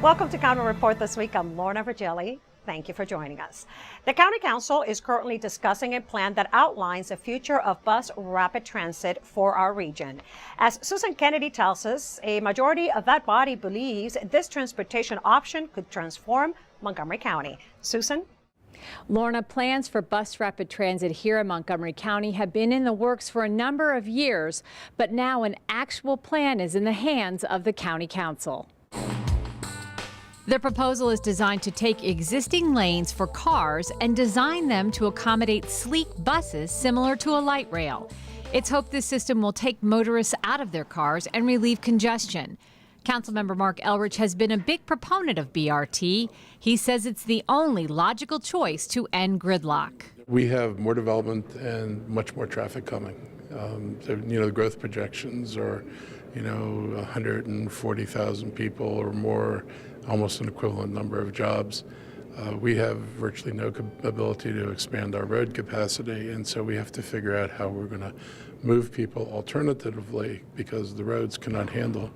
Welcome to County Report this week. I'm Lorna Virgilí. Thank you for joining us. The County Council is currently discussing a plan that outlines the future of bus rapid transit for our region. As Susan Kennedy tells us, a majority of that body believes this transportation option could transform Montgomery County. Susan? Lorna, plans for bus rapid transit here in Montgomery County have been in the works for a number of years, but now an actual plan is in the hands of the County Council. The proposal is designed to take existing lanes for cars and design them to accommodate sleek buses similar to a light rail. It's hoped this system will take motorists out of their cars and relieve congestion. Councilmember Mark Elrich has been a big proponent of BRT. He says it's the only logical choice to end gridlock. We have more development and much more traffic coming. The growth projections are, 140,000 people or more, almost an equivalent number of jobs. We have virtually no ability to expand our road capacity, and so we have to figure out how we're going to move people alternatively because the roads cannot handle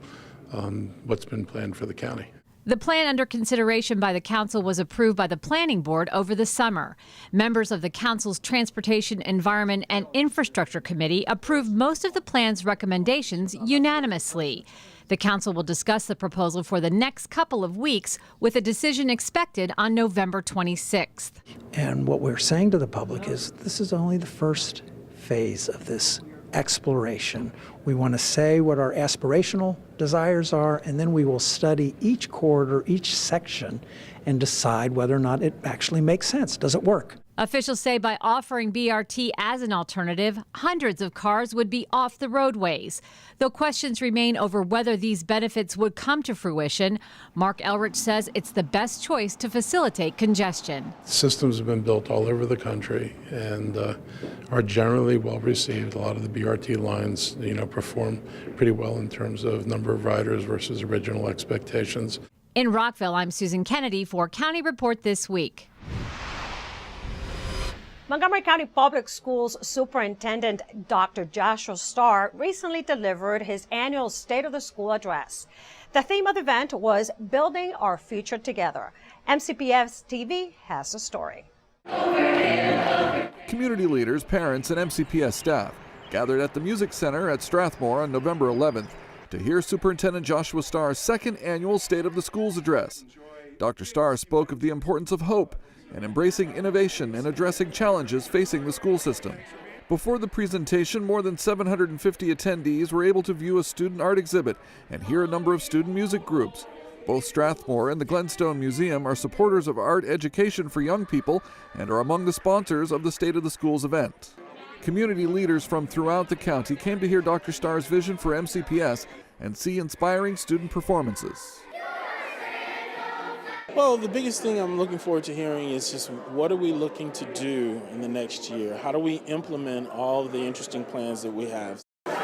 what's been planned for the county. The plan under consideration by the council was approved by the planning board over the summer. Members of the council's Transportation, Environment, and Infrastructure Committee approved most of the plan's recommendations unanimously. The council will discuss the proposal for the next couple of weeks, with a decision expected on November 26th. And what we're saying to the public is this is only the first phase of this exploration. We want to say what our aspirational desires are, and then we will study each corridor, each section, and decide whether or not it actually makes sense. Does it work? Officials say by offering BRT as an alternative, hundreds of cars would be off the roadways. Though questions remain over whether these benefits would come to fruition, Mark Elrich says it's the best choice to facilitate congestion. Systems have been built all over the country and are generally well received. A lot of the BRT lines, perform pretty well in terms of number of riders versus original expectations. In Rockville, I'm Susan Kennedy for County Report This Week. Montgomery County Public Schools Superintendent Dr. Joshua Starr recently delivered his annual State of the School address. The theme of the event was Building Our Future Together. MCPS TV has the story. Community leaders, parents, and MCPS staff gathered at the Music Center at Strathmore on November 11th to hear Superintendent Joshua Starr's second annual State of the Schools address. Dr. Starr spoke of the importance of hope and embracing innovation and addressing challenges facing the school system. Before the presentation, more than 750 attendees were able to view a student art exhibit and hear a number of student music groups. Both Strathmore and the Glenstone Museum are supporters of art education for young people and are among the sponsors of the State of the Schools event. Community leaders from throughout the county came to hear Dr. Starr's vision for MCPS and see inspiring student performances. Well, the biggest thing I'm looking forward to hearing is just what are we looking to do in the next year? How do we implement all of the interesting plans that we have?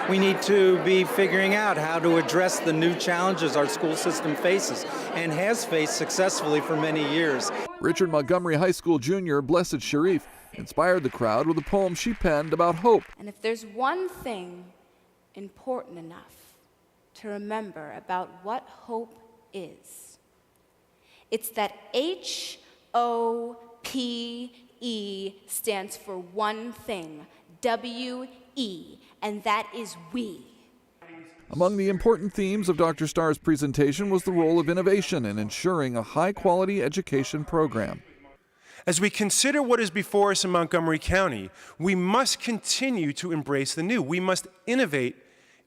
We need to be figuring out how to address the new challenges our school system faces and has faced successfully for many years. Richard Montgomery High School junior Blessed Sharif inspired the crowd with a poem she penned about hope. And if there's one thing important enough to remember about what hope is, it's that HOPE stands for one thing, WE, and that is we. Among the important themes of Dr. Starr's presentation was the role of innovation in ensuring a high-quality education program. As we consider what is before us in Montgomery County, we must continue to embrace the new. We must innovate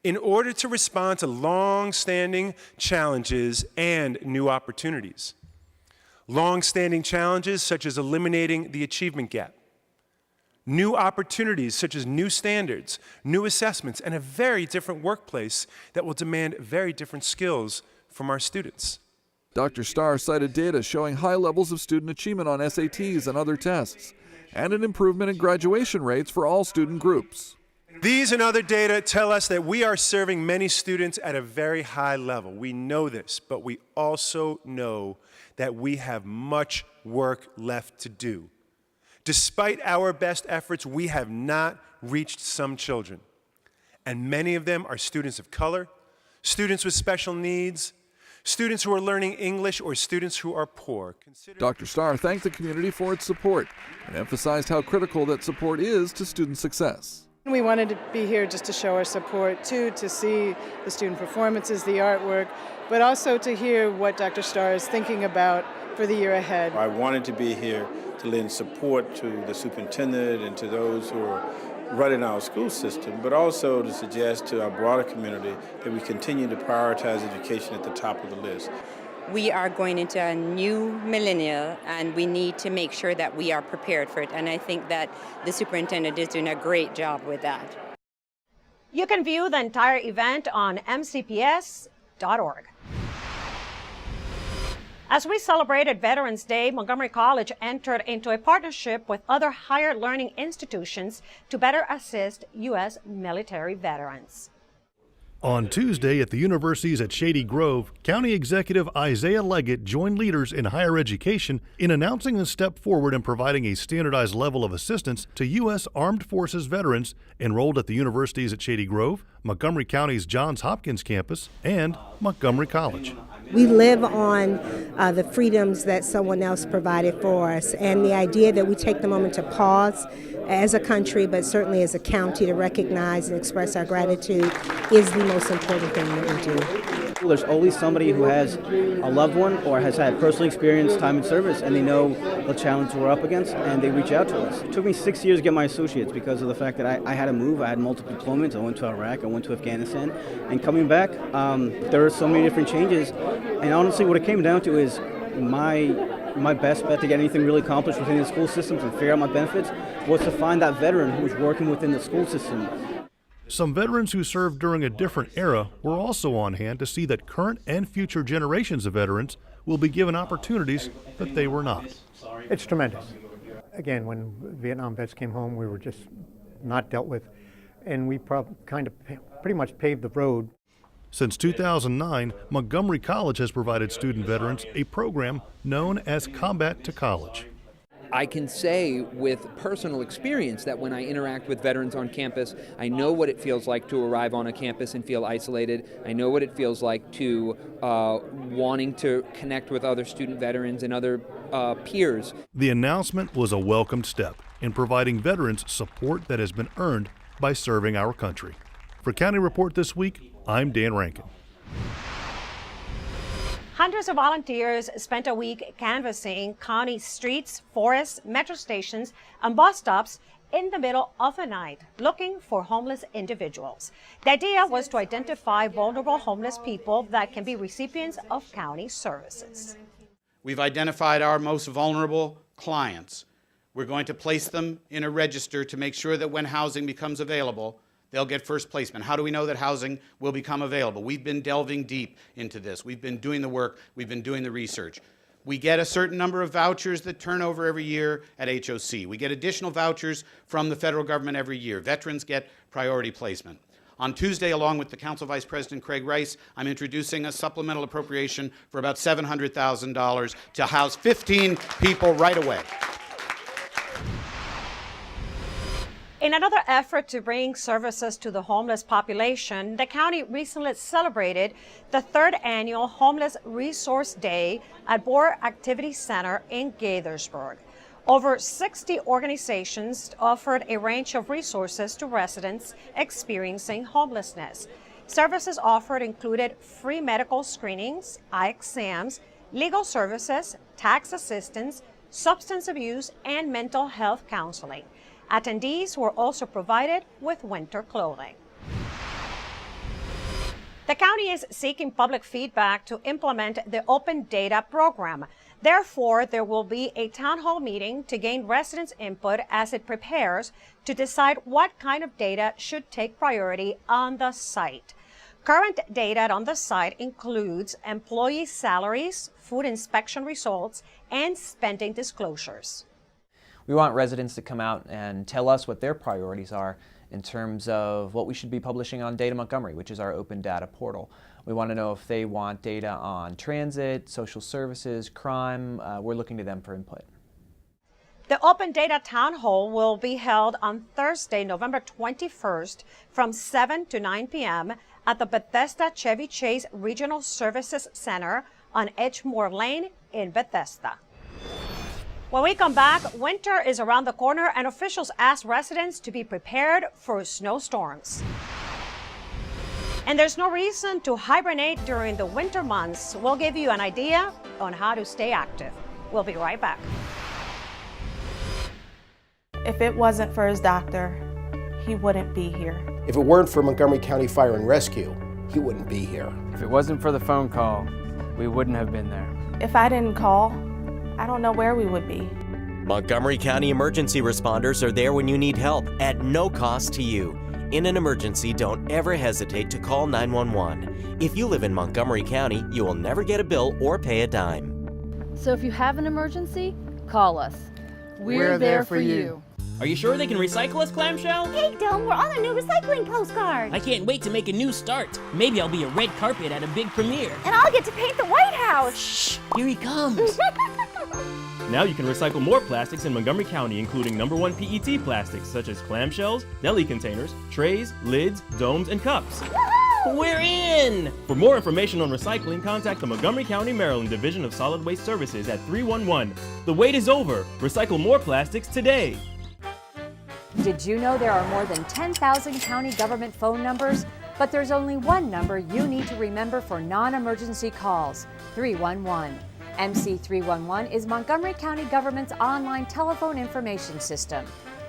in order to respond to long-standing challenges and new opportunities. Long-standing challenges such as eliminating the achievement gap. New opportunities such as new standards, new assessments, and a very different workplace that will demand very different skills from our students. Dr. Starr cited data showing high levels of student achievement on SATs and other tests, and an improvement in graduation rates for all student groups. These and other data tell us that we are serving many students at a very high level. We know this, but we also know that we have much work left to do. Despite our best efforts, we have not reached some children. And many of them are students of color, students with special needs, students who are learning English, or students who are poor. Dr. Starr thanked the community for its support and emphasized how critical that support is to student success. We wanted to be here just to show our support, too, to see the student performances, the artwork, but also to hear what Dr. Starr is thinking about for the year ahead. I wanted to be here to lend support to the superintendent and to those who are running our school system, but also to suggest to our broader community that we continue to prioritize education at the top of the list. We are going into a new millennium, and we need to make sure that we are prepared for it. And I think that the superintendent is doing a great job with that. You can view the entire event on mcps.org. As we celebrated Veterans Day, Montgomery College entered into a partnership with other higher learning institutions to better assist U.S. military veterans. On Tuesday at the universities at Shady Grove, County Executive Isaiah Leggett joined leaders in higher education in announcing a step forward in providing a standardized level of assistance to U.S. Armed Forces veterans enrolled at the universities at Shady Grove, Montgomery County's Johns Hopkins campus, and Montgomery College. We live on the freedoms that someone else provided for us, and the idea that we take the moment to pause as a country, but certainly as a county, to recognize and express our gratitude is the most important thing that we do. There's always somebody who has a loved one or has had personal experience, time in service, and they know the challenge we're up against, and they reach out to us. It took me 6 years to get my associates because of the fact that I had to move. I had multiple deployments. I went to Iraq, I went to Afghanistan, and coming back, there are so many different changes. And honestly, what it came down to is my best bet to get anything really accomplished within the school systems and figure out my benefits was to find that veteran who was working within the school system. Some veterans who served during a different era were also on hand to see that current and future generations of veterans will be given opportunities that they were not. It's tremendous. Again, when Vietnam vets came home, we were just not dealt with, and we pretty much paved the road. Since 2009, Montgomery College has provided student veterans a program known as Combat to College. I can say with personal experience that when I interact with veterans on campus, I know what it feels like to arrive on a campus and feel isolated. I know what it feels like to wanting to connect with other student veterans and other peers. The announcement was a welcomed step in providing veterans support that has been earned by serving our country. For County Report this week, I'm Dan Rankin. Hundreds of volunteers spent a week canvassing county streets, forests, metro stations, and bus stops in the middle of the night, looking for homeless individuals. The idea was to identify vulnerable homeless people that can be recipients of county services. We've identified our most vulnerable clients. We're going to place them in a register to make sure that when housing becomes available, they'll get first placement. How do we know that housing will become available? We've been delving deep into this. We've been doing the work. We've been doing the research. We get a certain number of vouchers that turn over every year at HOC. We get additional vouchers from the federal government every year. Veterans get priority placement. On Tuesday, along with the Council Vice President Craig Rice, I'm introducing a supplemental appropriation for about $700,000 to house 15 people right away. In another effort to bring services to the homeless population, the county recently celebrated the 3rd annual Homeless Resource Day at Boer Activity Center in Gaithersburg. Over 60 organizations offered a range of resources to residents experiencing homelessness. Services offered included free medical screenings, eye exams, legal services, tax assistance, substance abuse, and mental health counseling. Attendees were also provided with winter clothing. The county is seeking public feedback to implement the Open Data program. Therefore, there will be a town hall meeting to gain residents' input as it prepares to decide what kind of data should take priority on the site. Current data on the site includes employee salaries, food inspection results, and spending disclosures. We want residents to come out and tell us what their priorities are in terms of what we should be publishing on Data Montgomery, which is our open data portal. We want to know if they want data on transit, social services, crime. We're looking to them for input. The Open Data Town Hall will be held on Thursday, November 21st from 7 to 9 p.m. at the Bethesda Chevy Chase Regional Services Center on Edgemore Lane in Bethesda. When we come back, winter is around the corner and officials ask residents to be prepared for snowstorms. And there's no reason to hibernate during the winter months. We'll give you an idea on how to stay active. We'll be right back. If it wasn't for his doctor, he wouldn't be here. If it weren't for Montgomery County Fire and Rescue, he wouldn't be here. If it wasn't for the phone call, we wouldn't have been there. If I didn't call, I don't know where we would be. Montgomery County emergency responders are there when you need help at no cost to you. In an emergency, don't ever hesitate to call 911. If you live in Montgomery County, you will never get a bill or pay a dime. So if you have an emergency, call us. We're there for you. Are you sure they can recycle us, Clamshell? Hey, Dome, we're on a new recycling postcard. I can't wait to make a new start. Maybe I'll be a red carpet at a big premiere. And I'll get to paint the White House. Shh, here he comes. Now you can recycle more plastics in Montgomery County, including #1 PET plastics such as clamshells, deli containers, trays, lids, domes, and cups. We're in! For more information on recycling, contact the Montgomery County, Maryland Division of Solid Waste Services at 311. The wait is over. Recycle more plastics today. Did you know there are more than 10,000 county government phone numbers? But there's only one number you need to remember for non-emergency calls, 311. MC311 is Montgomery County government's online telephone information system.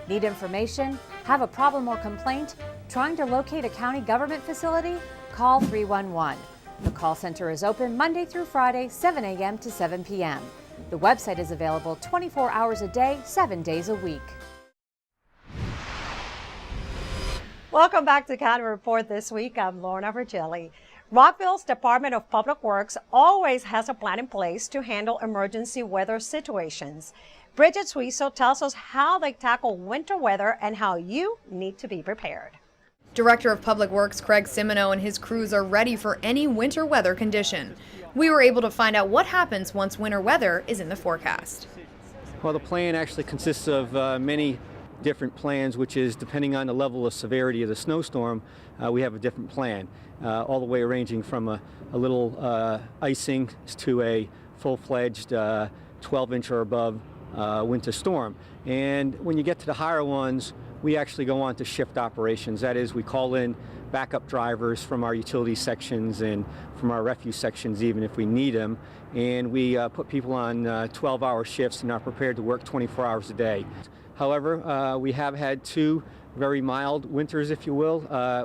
Need information? Have a problem or complaint? Trying to locate a county government facility? Call 311. The call center is open Monday through Friday, 7 a.m. to 7 p.m. The website is available 24 hours a day, 7 days a week. Welcome back to County Report this week. I'm Lorna Virgilí. Rockville's Department of Public Works always has a plan in place to handle emergency weather situations. Bridget Suizo tells us how they tackle winter weather and how you need to be prepared. Director of Public Works Craig Simoneau and his crews are ready for any winter weather condition. We were able to find out what happens once winter weather is in the forecast. Well, the plan actually consists of many different plans, which is depending on the level of severity of the snowstorm, we have a different plan, all the way ranging from a little icing to a full-fledged 12-inch or above winter storm. And when you get to the higher ones, we actually go on to shift operations. That is, we call in backup drivers from our utility sections and from our refuse sections, even if we need them. And we put people on 12-hour shifts and are prepared to work 24 hours a day. However, we have had two very mild winters, if you will,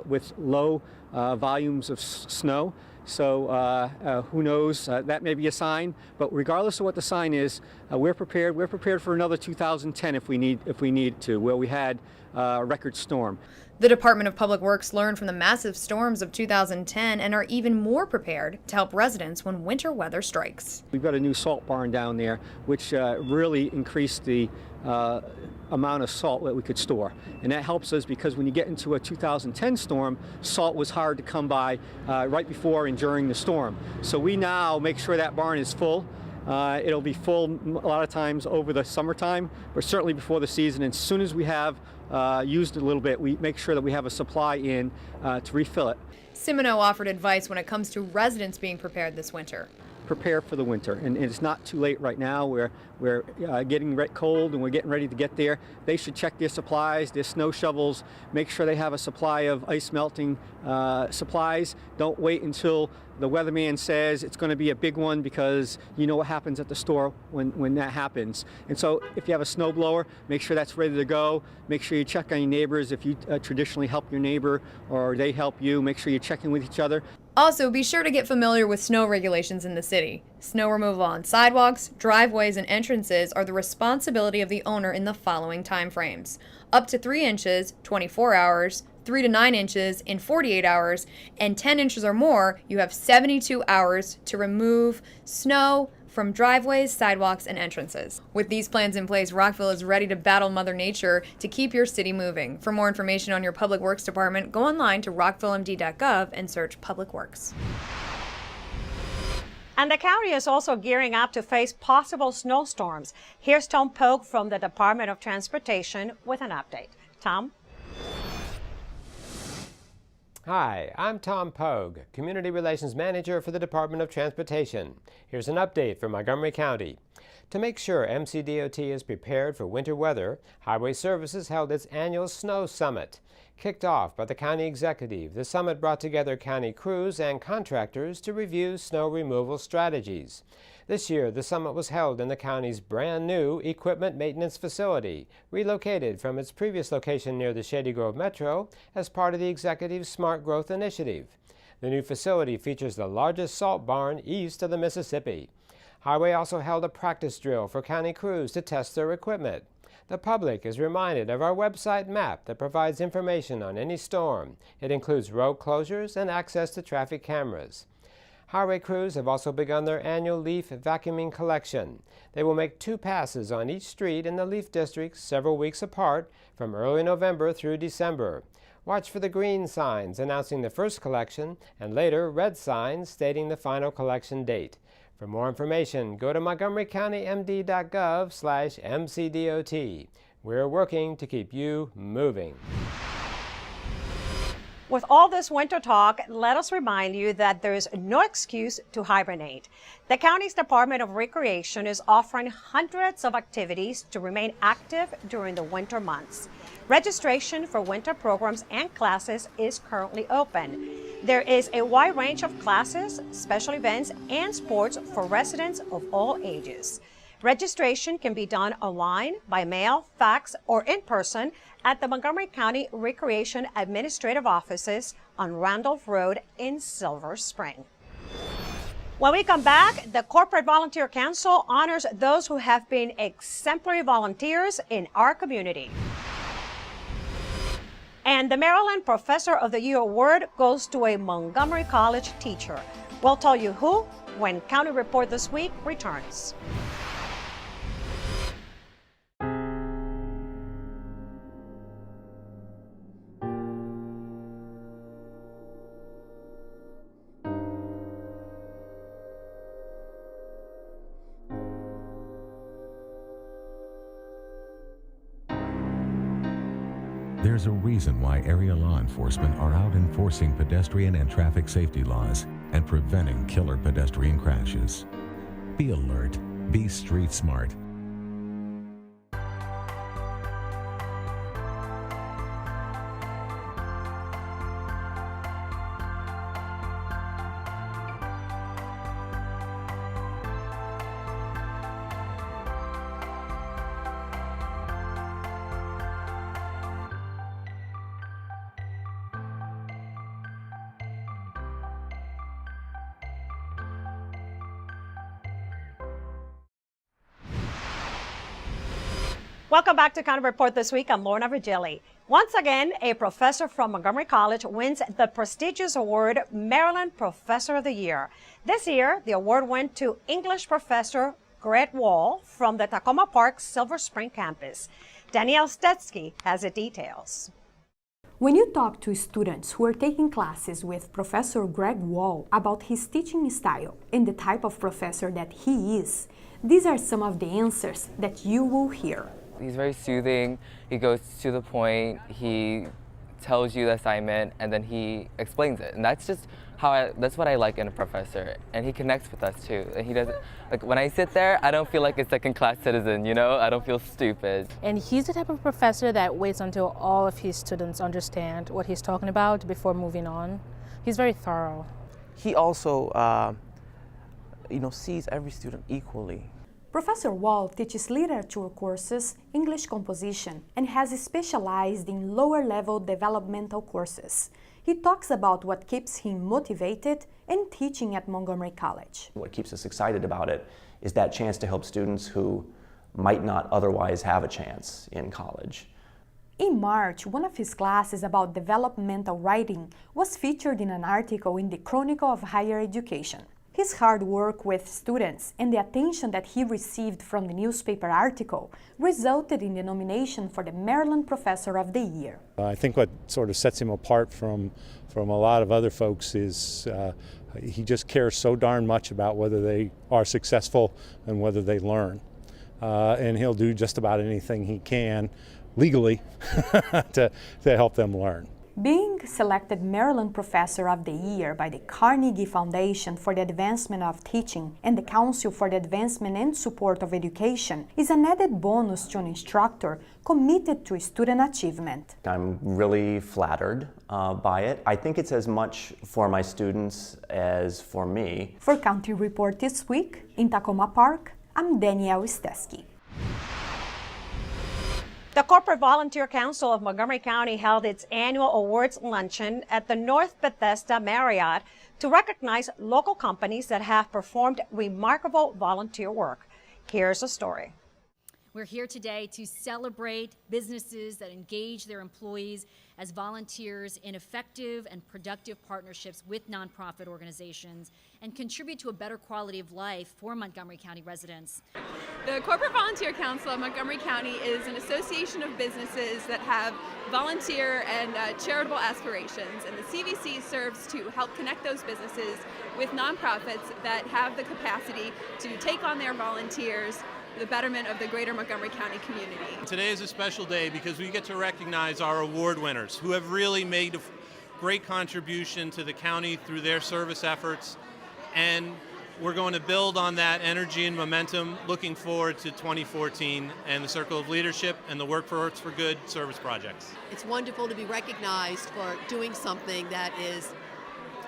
with low volumes of snow. So who knows? That may be a sign. But regardless of what the sign is, we're prepared. We're prepared for another 2010 if we need to, where we had a record storm. The Department of Public Works learned from the massive storms of 2010 and are even more prepared to help residents when winter weather strikes. We've got a new salt barn down there, which really increased the amount of salt that we could store. And that helps us because when you get into a 2010 storm, salt was hard to come by right before and during the storm. So we now make sure that barn is full. It'll be full a lot of times over the summertime, but certainly before the season. And as soon as we have used a little bit, we make sure that we have a supply in to refill it. Simoneau offered advice when it comes to residents being prepared this winter. Prepare for the winter, and it's not too late right now. We're getting cold and we're getting ready to get there. They should check their supplies, their snow shovels, make sure they have a supply of ice melting supplies. Don't wait until the weatherman says it's going to be a big one, because you know what happens at the store when that happens. And so if you have a snow blower, make sure that's ready to go. Make sure you check on your neighbors. If you traditionally help your neighbor or they help you, make sure you're checking with each other. Also, be sure to get familiar with snow regulations in the city. Snow removal on sidewalks, driveways, and entrances are the responsibility of the owner in the following time frames: up to 3 inches, 24 hours, 3 to 9 inches in 48 hours, and 10 inches or more, you have 72 hours to remove snow from driveways, sidewalks, and entrances. With these plans in place, Rockville is ready to battle Mother Nature to keep your city moving. For more information on your Public Works Department, go online to rockvillemd.gov and search Public Works. And the county is also gearing up to face possible snowstorms. Here's Tom Pogue from the Department of Transportation with an update. Tom? Hi, I'm Tom Pogue, Community Relations Manager for the Department of Transportation. Here's an update from Montgomery County. To make sure MCDOT is prepared for winter weather, Highway Services held its annual Snow Summit. Kicked off by the county executive, the summit brought together county crews and contractors to review snow removal strategies. This year, the summit was held in the county's brand new equipment maintenance facility, relocated from its previous location near the Shady Grove Metro as part of the executive's Smart Growth Initiative. The new facility features the largest salt barn east of the Mississippi. Highway also held a practice drill for county crews to test their equipment. The public is reminded of our website map that provides information on any storm. It includes road closures and access to traffic cameras. Highway crews have also begun their annual leaf vacuuming collection. They will make 2 passes on each street in the leaf district several weeks apart from early November through December. Watch for the green signs announcing the first collection and later red signs stating the final collection date. For more information, go to montgomerycountymd.gov/MCDOT. We're working to keep you moving. With all this winter talk, let us remind you that there is no excuse to hibernate. The county's Department of Recreation is offering hundreds of activities to remain active during the winter months. Registration for winter programs and classes is currently open. There is a wide range of classes, special events, and sports for residents of all ages. Registration can be done online, by mail, fax, or in person at the Montgomery County Recreation Administrative Offices on Randolph Road in Silver Spring. When we come back, the Corporate Volunteer Council honors those who have been exemplary volunteers in our community. And the Maryland Professor of the Year Award goes to a Montgomery College teacher. We'll tell you who when County Report This Week returns. There's a reason why area law enforcement are out enforcing pedestrian and traffic safety laws and preventing killer pedestrian crashes. Be alert. Be street smart. Welcome back to County Report This Week. I'm Lorna Virgilí. Once again, a professor from Montgomery College wins the prestigious award Maryland Professor of the Year. This year, the award went to English professor Greg Wall from the Tacoma Park Silver Spring campus. Danielle Stetsky has the details. When you talk to students who are taking classes with Professor Greg Wall about his teaching style and the type of professor that he is, these are some of the answers that you will hear. He's very soothing, he goes to the point, he tells you the assignment, and then he explains it. And that's just that's what I like in a professor. And he connects with us too. And he doesn't, like when I sit there, I don't feel like a second-class citizen, you know? I don't feel stupid. And he's the type of professor that waits until all of his students understand what he's talking about before moving on. He's very thorough. He also, sees every student equally. Professor Wall teaches literature courses, English composition, and has specialized in lower-level developmental courses. He talks about what keeps him motivated and teaching at Montgomery College. What keeps us excited about it is that chance to help students who might not otherwise have a chance in college. In March, one of his classes about developmental writing was featured in an article in the Chronicle of Higher Education. His hard work with students and the attention that he received from the newspaper article resulted in the nomination for the Maryland Professor of the Year. I think what sort of sets him apart from a lot of other folks is he just cares so darn much about whether they are successful and whether they learn. And he'll do just about anything he can legally to help them learn. Being selected Maryland Professor of the Year by the Carnegie Foundation for the Advancement of Teaching and the Council for the Advancement and Support of Education is an added bonus to an instructor committed to student achievement. I'm really flattered by it. I think it's as much for my students as for me. For County Report this week, in Tacoma Park, I'm Danielle Stesky. The Corporate Volunteer Council of Montgomery County held its annual awards luncheon at the North Bethesda Marriott to recognize local companies that have performed remarkable volunteer work. Here's a story. We're here today to celebrate businesses that engage their employees as volunteers in effective and productive partnerships with nonprofit organizations and contribute to a better quality of life for Montgomery County residents. The Corporate Volunteer Council of Montgomery County is an association of businesses that have volunteer and charitable aspirations, and the CVC serves to help connect those businesses with nonprofits that have the capacity to take on their volunteers for the betterment of the greater Montgomery County community. Today is a special day because we get to recognize our award winners who have really made a great contribution to the county through their service efforts, and we're going to build on that energy and momentum looking forward to 2014 and the Circle of Leadership and the Workforce for Good service projects. It's wonderful to be recognized for doing something that is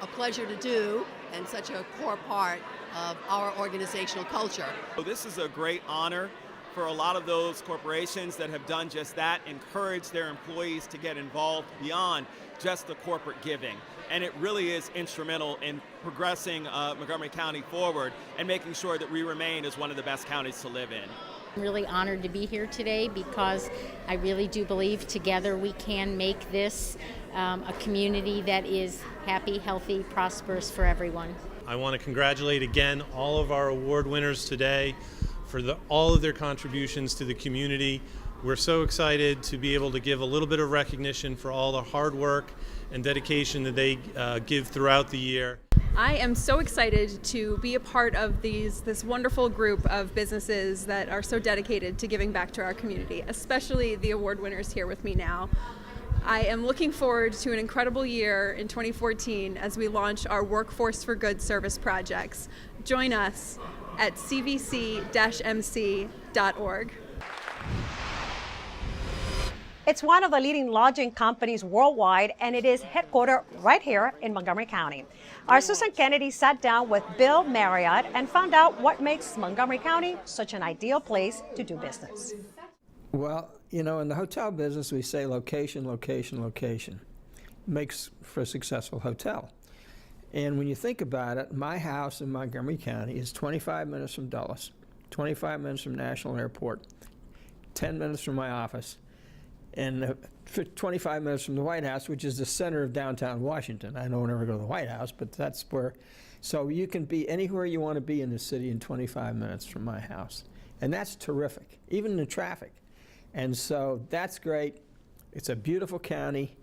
a pleasure to do and such a core part of our organizational culture. So this is a great honor for a lot of those corporations that have done just that, encourage their employees to get involved beyond just the corporate giving. And it really is instrumental in progressing Montgomery County forward and making sure that we remain as one of the best counties to live in. I'm really honored to be here today because I really do believe together we can make this a community that is happy, healthy, prosperous for everyone. I want to congratulate again all of our award winners today for all of their contributions to the community. We're so excited to be able to give a little bit of recognition for all the hard work and dedication that they give throughout the year. I am so excited to be a part of this wonderful group of businesses that are so dedicated to giving back to our community, especially the award winners here with me now. I am looking forward to an incredible year in 2014 as we launch our Workforce for Good service projects. Join us at cvc-mc.org. It's one of the leading lodging companies worldwide, and it is headquartered right here in Montgomery County. Our Susan Kennedy sat down with Bill Marriott and found out what makes Montgomery County such an ideal place to do business. Well, you know, in the hotel business, we say location, location, location. Makes for a successful hotel. And when you think about it, my house in Montgomery County is 25 minutes from Dulles, 25 minutes from National Airport, 10 minutes from my office, and 25 minutes from the White House, which is the center of downtown Washington. I don't ever go to the White House, but that's where. So you can be anywhere you want to be in the city in 25 minutes from my house. And that's terrific, even in the traffic. And so that's great. It's a beautiful county,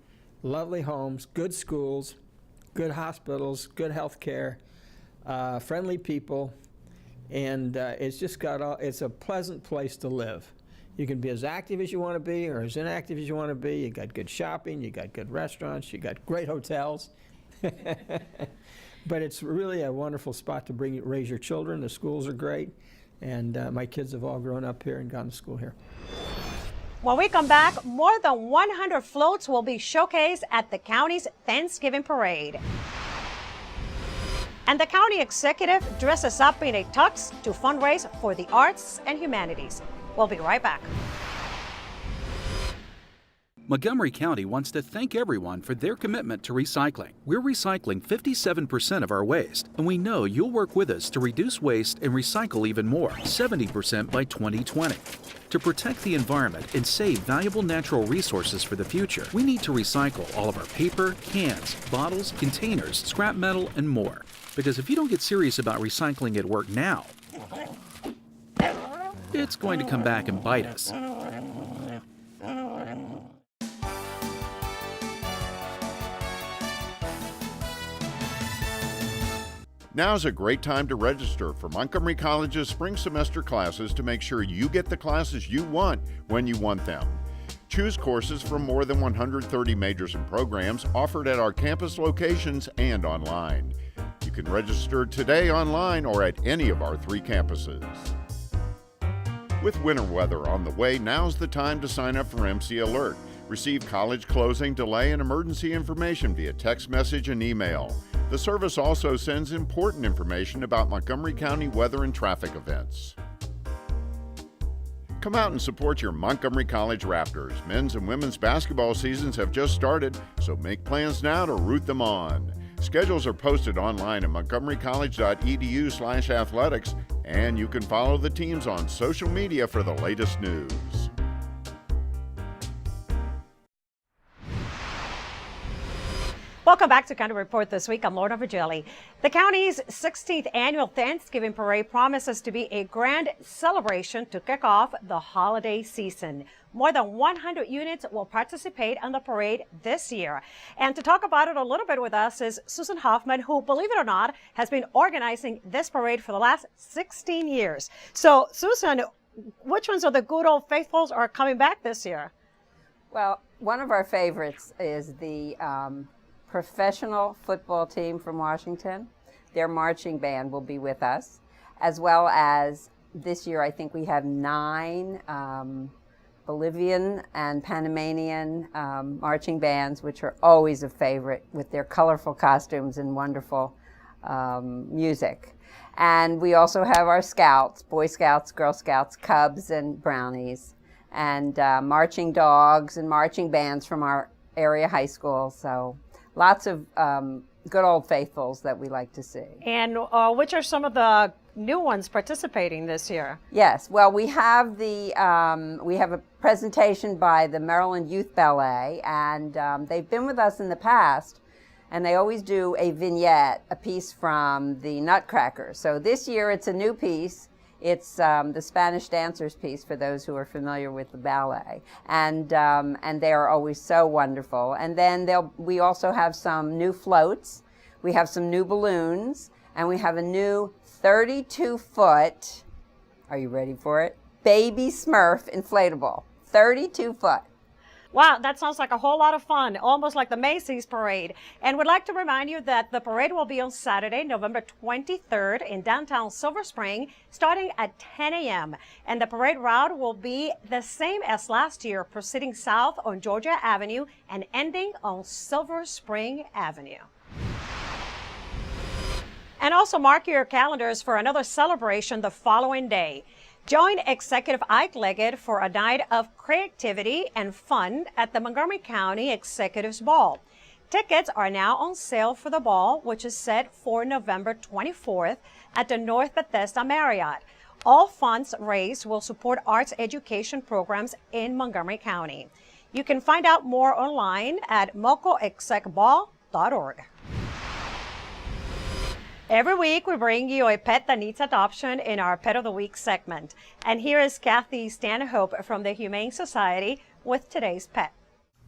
lovely homes, good schools, good hospitals, good health care, friendly people, and it's just it's a pleasant place to live. You can be as active as you want to be or as inactive as you want to be. You got good shopping, you got good restaurants, you got great hotels. But it's really a wonderful spot to raise your children. The schools are great, and my kids have all grown up here and gone to school here. When we come back, more than 100 floats will be showcased at the county's Thanksgiving parade. And the county executive dresses up in a tux to fundraise for the arts and humanities. We'll be right back. Montgomery County wants to thank everyone for their commitment to recycling. We're recycling 57% of our waste, and we know you'll work with us to reduce waste and recycle even more, 70% by 2020. To protect the environment and save valuable natural resources for the future, we need to recycle all of our paper, cans, bottles, containers, scrap metal, and more. Because if you don't get serious about recycling at work now, it's going to come back and bite us. Now's a great time to register for Montgomery College's spring semester classes to make sure you get the classes you want when you want them. Choose courses from more than 130 majors and programs offered at our campus locations and online. You can register today online or at any of our 3 campuses. With winter weather on the way, now's the time to sign up for MC Alert. Receive college closing, delay, and emergency information via text message and email. The service also sends important information about Montgomery County weather and traffic events. Come out and support your Montgomery College Raptors. Men's and women's basketball seasons have just started, so make plans now to root them on. Schedules are posted online at montgomerycollege.edu/athletics, and you can follow the teams on social media for the latest news. Welcome back to County Report This Week. I'm Lorna Virgilí. The county's 16th annual Thanksgiving Parade promises to be a grand celebration to kick off the holiday season. More than 100 units will participate in the parade this year. And to talk about it a little bit with us is Susan Hoffman, who, believe it or not, has been organizing this parade for the last 16 years. So, Susan, which ones of the good old faithfuls are coming back this year? Well, one of our favorites is the professional football team from Washington. Their marching band will be with us, as well as this year I think we have 9 Bolivian and Panamanian marching bands, which are always a favorite with their colorful costumes and wonderful music. And we also have our Scouts, Boy Scouts, Girl Scouts, Cubs, and Brownies, and marching dogs and marching bands from our area high school. So lots of good old faithfuls that we like to see. And which are some of the new ones participating this year? Yes, well, we have a presentation by the Maryland Youth Ballet, and they've been with us in the past, and they always do a vignette, a piece from the Nutcracker. So this year it's a new piece. It's the Spanish Dancers piece for those who are familiar with the ballet, and they are always so wonderful. And then we also have some new floats, we have some new balloons, and we have a new 32-foot, are you ready for it? Baby Smurf inflatable, 32-foot. Wow, that sounds like a whole lot of fun, almost like the Macy's parade. And we'd like to remind you that the parade will be on Saturday, November 23rd in downtown Silver Spring, starting at 10 a.m. And the parade route will be the same as last year, proceeding south on Georgia Avenue and ending on Silver Spring Avenue. And also mark your calendars for another celebration the following day. Join Executive Ike Leggett for a night of creativity and fun at the Montgomery County Executives Ball. Tickets are now on sale for the ball, which is set for November 24th at the North Bethesda Marriott. All funds raised will support arts education programs in Montgomery County. You can find out more online at mocoexecball.org. Every week, we bring you a pet that needs adoption in our Pet of the Week segment. And here is Kathy Stanhope from the Humane Society with today's pet.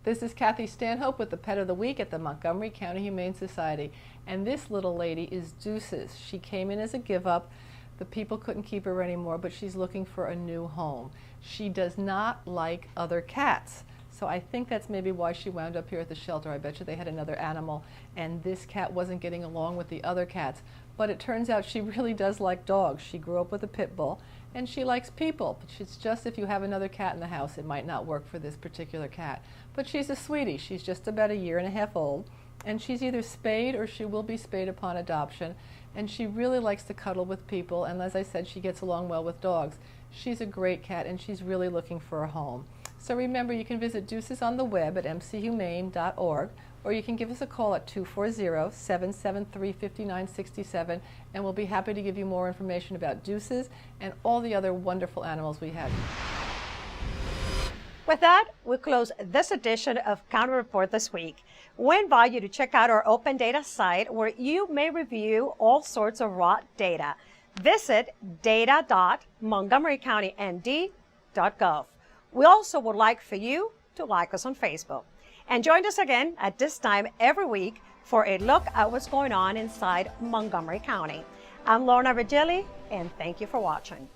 This is Kathy Stanhope with the Pet of the Week at the Montgomery County Humane Society. And this little lady is Deuces. She came in as a give-up. The people couldn't keep her anymore, but she's looking for a new home. She does not like other cats. So I think that's maybe why she wound up here at the shelter. I bet you they had another animal, and this cat wasn't getting along with the other cats. But it turns out she really does like dogs. She grew up with a pit bull, and she likes people. But it's just if you have another cat in the house, it might not work for this particular cat. But she's a sweetie. She's just about 1.5 years old, and she's either spayed or she will be spayed upon adoption. And she really likes to cuddle with people, and as I said, she gets along well with dogs. She's a great cat, and she's really looking for a home. So remember, you can visit Deuces on the web at mchumane.org, or you can give us a call at 240-773-5967, and we'll be happy to give you more information about Deuces and all the other wonderful animals we have. With that, we close this edition of County Report this week. We invite you to check out our open data site where you may review all sorts of raw data. Visit data.montgomerycountynD.gov. We also would like for you to like us on Facebook. And join us again at this time every week for a look at what's going on inside Montgomery County. I'm Lorna Virgilí, and thank you for watching.